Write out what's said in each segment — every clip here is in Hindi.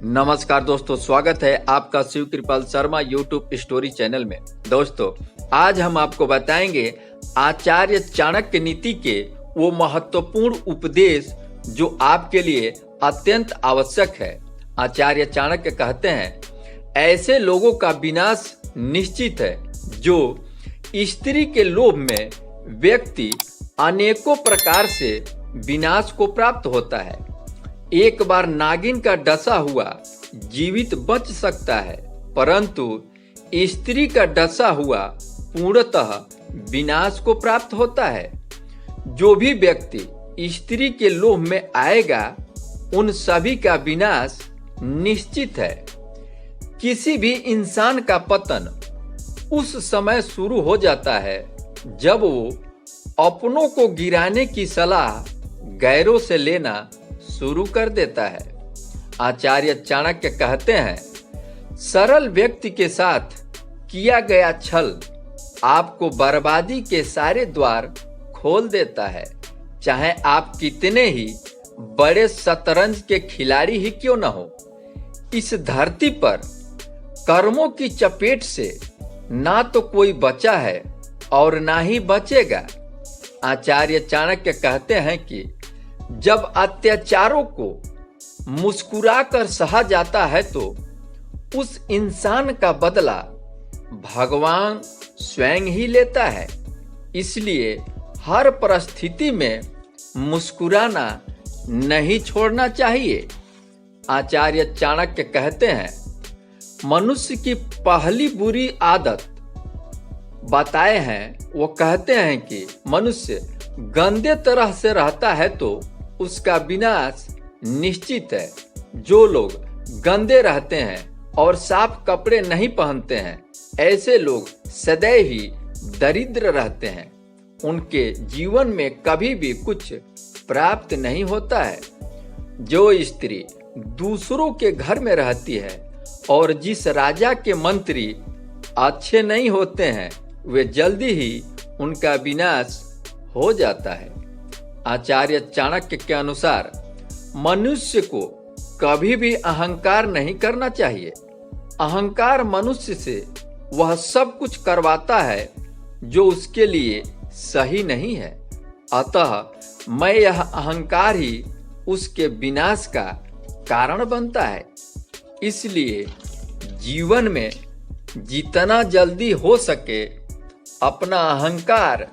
नमस्कार दोस्तों, स्वागत है आपका शिव कृपाल शर्मा यूट्यूब स्टोरी चैनल में। दोस्तों, आज हम आपको बताएंगे आचार्य चाणक्य नीति के वो महत्वपूर्ण उपदेश जो आपके लिए अत्यंत आवश्यक है। आचार्य चाणक्य कहते हैं, ऐसे लोगों का विनाश निश्चित है जो स्त्री के लोभ में व्यक्ति अनेकों प्रकार से विनाश को प्राप्त होता है। एक बार नागिन का डसा हुआ जीवित बच सकता है, परंतु स्त्री का डसा हुआ पूर्णतः विनाश को प्राप्त होता है। जो भी व्यक्ति स्त्री के लोभ में आएगा, उन सभी का विनाश निश्चित है। किसी भी इंसान का पतन उस समय शुरू हो जाता है जब वो अपनों को गिराने की सलाह गैरों से लेना शुरू कर देता है। आचार्य चाणक्य कहते हैं, सरल व्यक्ति के साथ किया गया छल आपको बर्बादी के सारे द्वार खोल देता है। चाहे आप कितने ही बड़े शतरंज के खिलाड़ी ही क्यों न हो, इस धरती पर कर्मों की चपेट से ना तो कोई बचा है और ना ही बचेगा। आचार्य चाणक्य कहते हैं कि जब अत्याचारों को मुस्कुराकर सहा जाता है तो उस इंसान का बदला भगवान स्वयं ही लेता है। इसलिए हर परिस्थिति में मुस्कुराना नहीं छोड़ना चाहिए। आचार्य चाणक्य कहते हैं, मनुष्य की पहली बुरी आदत बताए हैं। वो कहते हैं कि मनुष्य गंदे तरह से रहता है तो उसका विनाश निश्चित है। जो लोग गंदे रहते हैं और साफ कपड़े नहीं पहनते हैं, ऐसे लोग सदैव ही दरिद्र रहते हैं। उनके जीवन में कभी भी कुछ प्राप्त नहीं होता है। जो स्त्री दूसरों के घर में रहती है और जिस राजा के मंत्री अच्छे नहीं होते हैं, वे जल्दी ही उनका विनाश हो जाता है। आचार्य चाणक्य के अनुसार मनुष्य को कभी भी अहंकार नहीं करना चाहिए। अहंकार मनुष्य से वह सब कुछ करवाता है जो उसके लिए सही नहीं है। अतः मैं यह अहंकार ही उसके विनाश का कारण बनता है। इसलिए जीवन में जितना जल्दी हो सके अपना अहंकार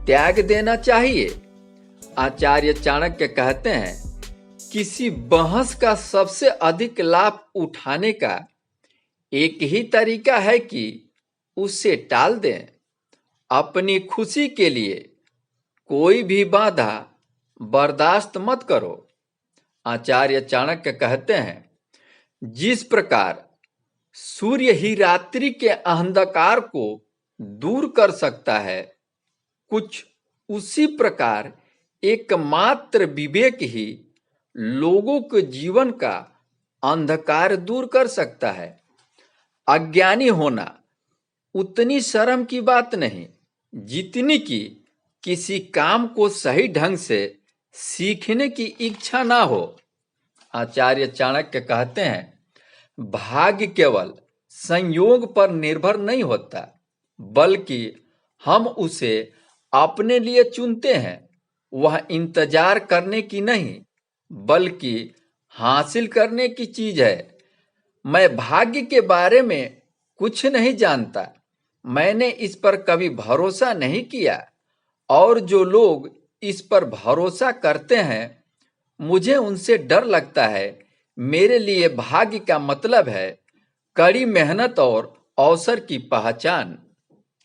त्याग देना चाहिए। आचार्य चाणक्य कहते हैं, किसी बहस का सबसे अधिक लाभ उठाने का एक ही तरीका है कि उसे टाल दें। अपनी खुशी के लिए कोई भी बाधा बर्दाश्त मत करो। आचार्य चाणक्य कहते हैं, जिस प्रकार सूर्य ही रात्रि के अंधकार को दूर कर सकता है, कुछ उसी प्रकार एकमात्र विवेक ही लोगों के जीवन का अंधकार दूर कर सकता है। अज्ञानी होना उतनी शर्म की बात नहीं जितनी कि किसी काम को सही ढंग से सीखने की इच्छा ना हो। आचार्य चाणक्य कहते हैं, भाग्य केवल संयोग पर निर्भर नहीं होता, बल्कि हम उसे अपने लिए चुनते हैं। वह इंतजार करने की नहीं, बल्कि हासिल करने की चीज है। मैं भाग्य के बारे में कुछ नहीं जानता, मैंने इस पर कभी भरोसा नहीं किया, और जो लोग इस पर भरोसा करते हैं, मुझे उनसे डर लगता है। मेरे लिए भाग्य का मतलब है कड़ी मेहनत और अवसर की पहचान।